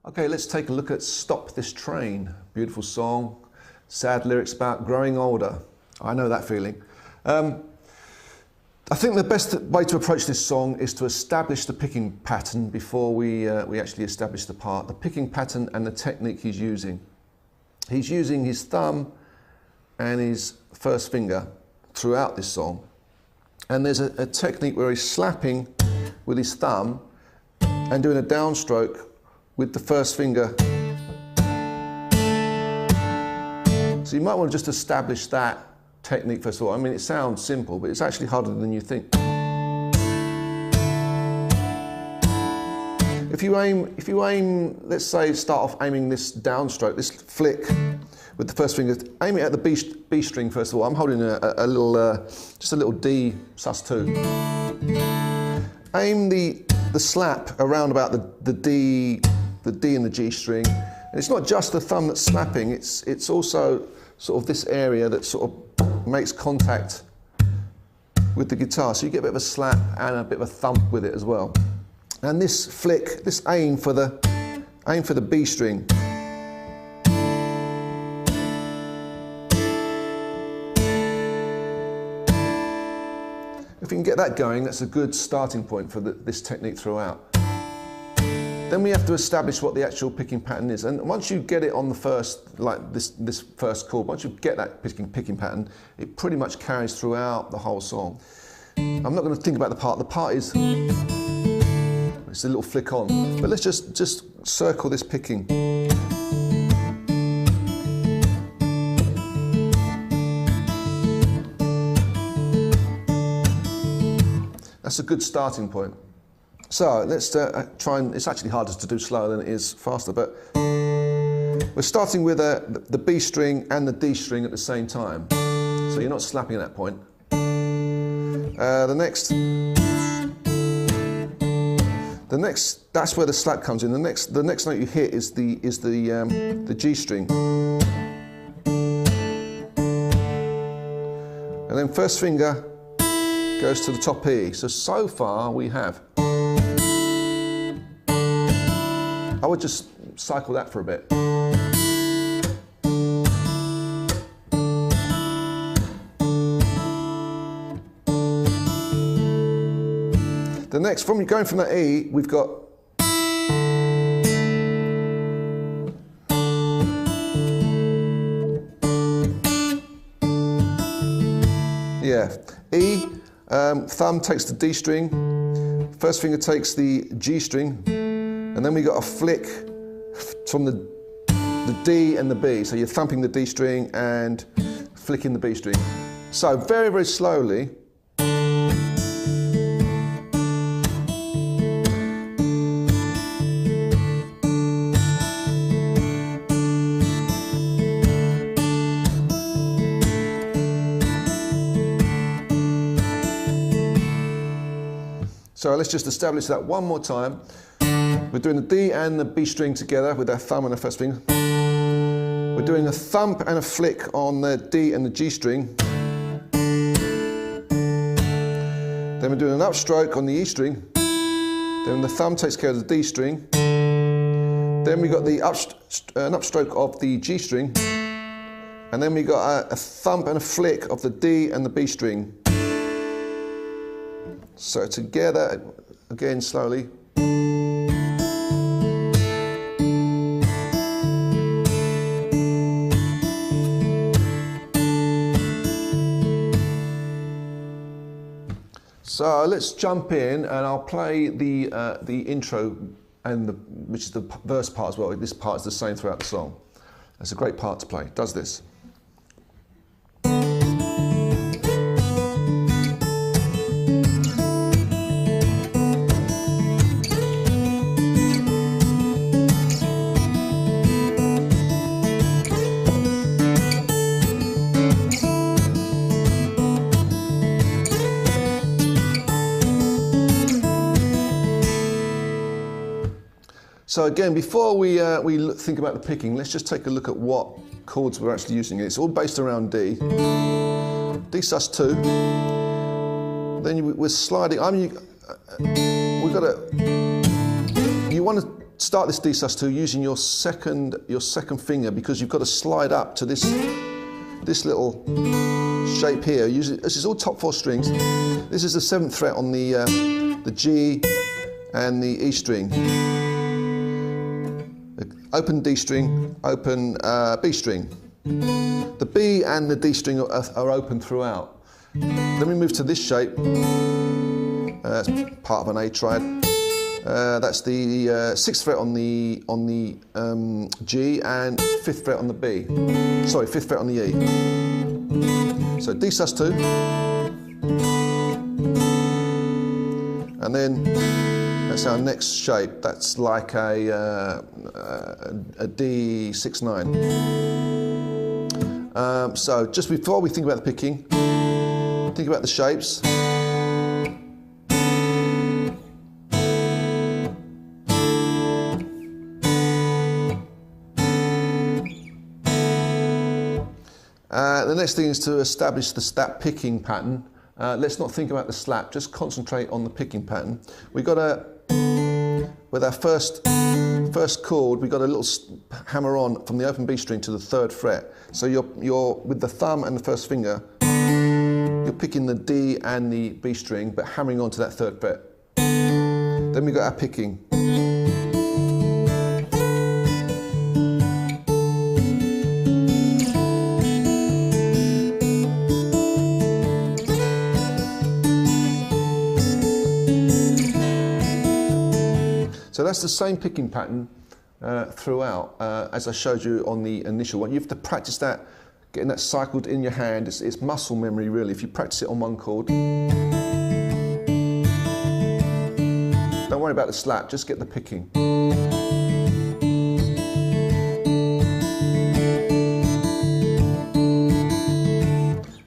Okay, let's take a look at Stop This Train. Beautiful song, sad lyrics about growing older. I know that feeling. I think the best way to approach this song is to establish the picking pattern before we actually establish the part. The picking pattern and the technique he's using. He's using his thumb and his first finger throughout this song. And there's a technique where he's slapping with his thumb and doing a downstroke with the first finger. So you might want to just establish that technique first of all. I mean, it sounds simple, but it's actually harder than you think. If you aim, let's say, start off aiming this downstroke, this flick with the first finger, aim it at the B string first of all. I'm holding a little, just a little D sus2. Aim the slap around about the D and the G string. And it's not just the thumb that's slapping, it's also sort of this area that sort of makes contact with the guitar. So you get a bit of a slap and a bit of a thump with it as well. And this flick, this aim for the B string. If you can get that going, that's a good starting point for this technique throughout. Then we have to establish what the actual picking pattern is. And once you get it on the first, like this first chord, once you get that picking pattern, it pretty much carries throughout the whole song. I'm not going to think about the part. The part is, it's a little flick on. But let's just circle this picking. That's a good starting point. So let's try and, it's actually harder to do slower than it is faster, but we're starting with the B string and the D string at the same time. So you're not slapping at that point. The next, that's where the slap comes in. The next note you hit is the G string. And then first finger goes to the top E. So far we have. I would just cycle that for a bit. The next, going from that E, we've got E, thumb takes the D string, first finger takes the G string, and then we got a flick from the D and the B. So you're thumping the D string and flicking the B string. So very, very slowly. So let's just establish that one more time. We're doing the D and the B string together with our thumb and our first finger. We're doing a thump and a flick on the D and the G string. Then we're doing an upstroke on the E string. Then the thumb takes care of the D string. Then we got an upstroke of the G string. And then we got a thump and a flick of the D and the B string. So together, again slowly. So let's jump in and I'll play the intro and which is the verse part as well. This part is the same throughout the song. It's a great part to play. It does this. So again, before we think about the picking, let's just take a look at what chords we're actually using. It's all based around D. D sus2. Then we're sliding. You want to start this D sus2 using your second finger, because you've got to slide up to this little shape here. This is all top 4 strings. This is the 7th fret on the G and the E string. Open D string, open B string. The B and the D string are open throughout. Then we move to this shape. That's part of an A triad. That's the 6th fret on the G and 5th fret on the B. Sorry, 5th fret on the E. So D sus2, and then that's our next shape. That's like a D6/9. So just before we think about the picking, think about the shapes. The next thing is to establish that picking pattern. Let's not think about the slap, just concentrate on the picking pattern. We've got with our first chord, we've got a little hammer on from the open B string to the 3rd fret. So you're with the thumb and the first finger, you're picking the D and the B string, but hammering onto that 3rd fret. Then we've got our picking. So that's the same picking pattern throughout, as I showed you on the initial one. You have to practice that, getting that cycled in your hand. It's muscle memory, really. If you practice it on one chord, don't worry about the slap, just get the picking.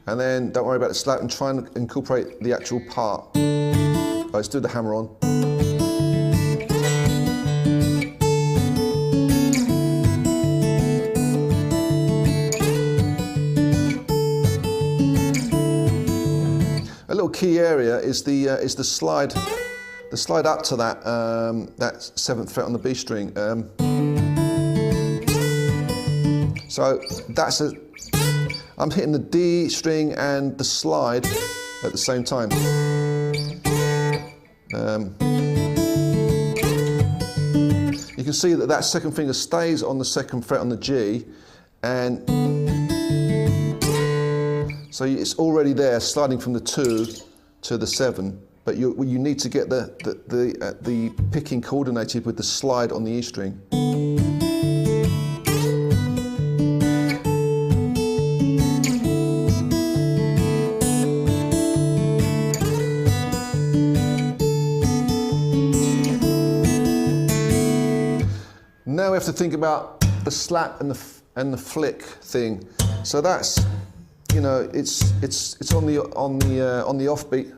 And then don't worry about the slap and try and incorporate the actual part. Let's do the hammer on. A little key area is the slide up to that 7th fret on the B string. So I'm hitting the D string and the slide at the same time. You can see that 2nd finger stays on the 2nd fret on the G, and so it's already there, sliding from the 2 to the 7, but you need to get the picking coordinated with the slide on the E string. Now we have to think about the slap and the flick thing. So that's, you know, it's on the offbeat.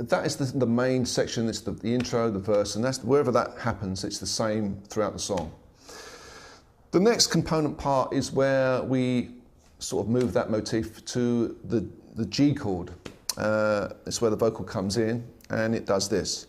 That is the main section. It's the intro, the verse, and that's wherever that happens, it's the same throughout the song. The next component part is where we sort of move that motif to the G chord. It's where the vocal comes in, and it does this.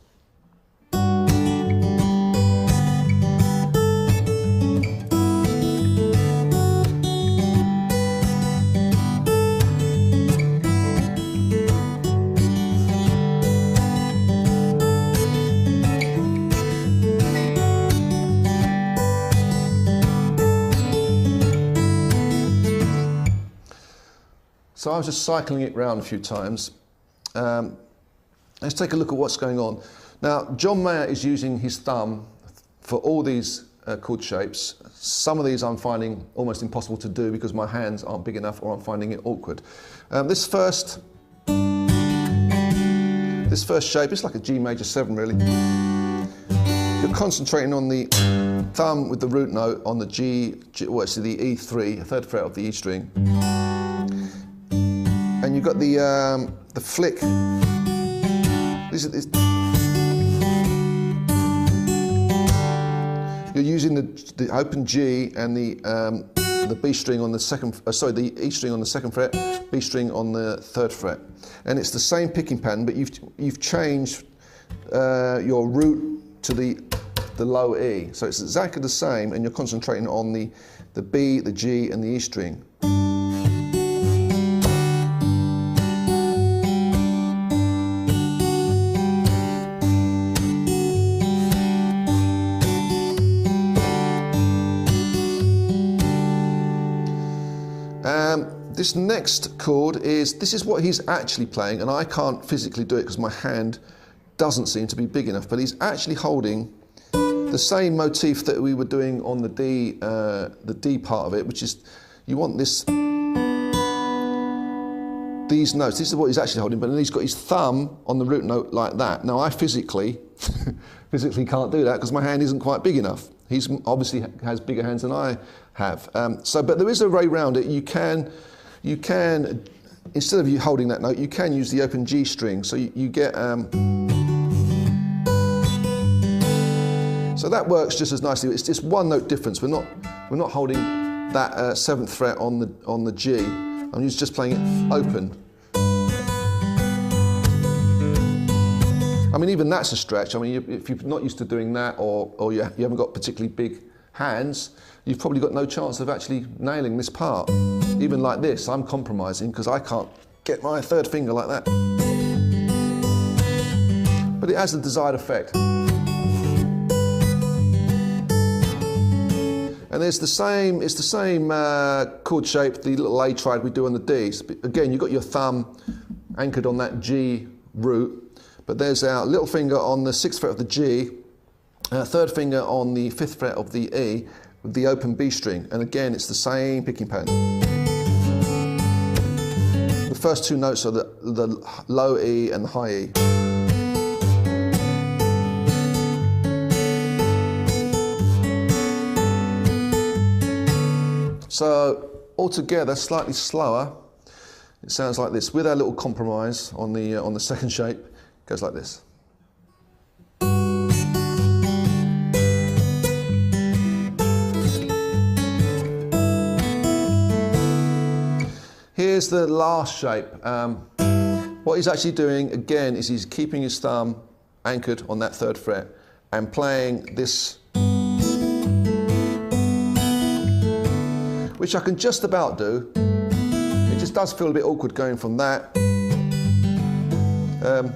So I was just cycling it round a few times. Let's take a look at what's going on. Now, John Mayer is using his thumb for all these chord shapes. Some of these I'm finding almost impossible to do because my hands aren't big enough, or I'm finding it awkward. This first shape, it's like a G major 7 really. you're concentrating on the thumb with the root note on the well, actually the E3, third fret of the E string, and you've got the flick. You're using the open G and the B string on the second, the E string on the second fret, B string on the third fret, and it's the same picking pattern, but you've changed your root to the low E, so it's exactly the same, and you're concentrating on the B, the G, and the E string. This next chord this is what he's actually playing, and I can't physically do it because my hand doesn't seem to be big enough, but he's actually holding the same motif that we were doing on the D part of it, which is, you want these notes. This is what he's actually holding, but then he's got his thumb on the root note like that. Now I physically can't do that because my hand isn't quite big enough. He's obviously has bigger hands than I have. But there is a way around it. You can, instead of you holding that note, you can use the open G string. So you get, so that works just as nicely. It's just one note difference. We're not holding that seventh fret on the G. I'm just playing it open. I mean, even that's a stretch. I mean, if you're not used to doing that, or you haven't got particularly big hands, you've probably got no chance of actually nailing this part. Even like this, I'm compromising because I can't get my third finger like that. But it has the desired effect. And it's the same chord shape, the little A triad we do on the Ds. Again, you've got your thumb anchored on that G root, but there's our little finger on the 6th fret of the G, third finger on the 5th fret of the E, with the open B string. And again, it's the same picking pattern. The first two notes are the low E and the high E. So altogether, slightly slower, it sounds like this. With our little compromise on the second shape, it goes like this. Here's the last shape. What he's actually doing, again, is he's keeping his thumb anchored on that 3rd fret and playing this, which I can just about do. It just does feel a bit awkward going from that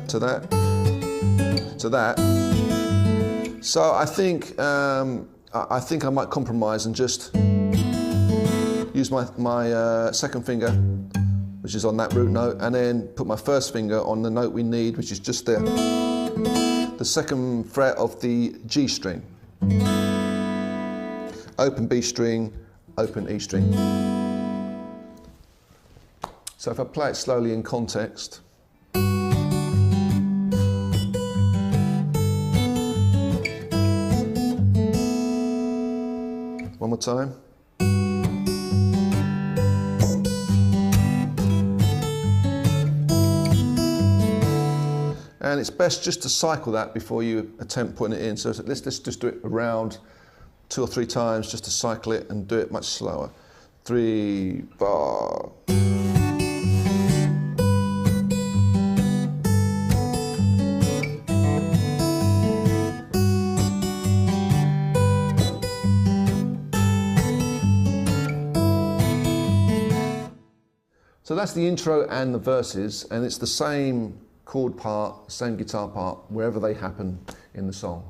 to that to that. So I think I might compromise and just use my second finger, which is on that root note, and then put my first finger on the note we need, which is just the 2nd fret of the G string. Open B string, open E string. So if I play it slowly in context. One more time. And it's best just to cycle that before you attempt putting it in. So let's just do it around 2 or 3 times just to cycle it and do it much slower. 3, 4. So that's the intro and the verses, and it's the same chord part, same guitar part, wherever they happen in the song.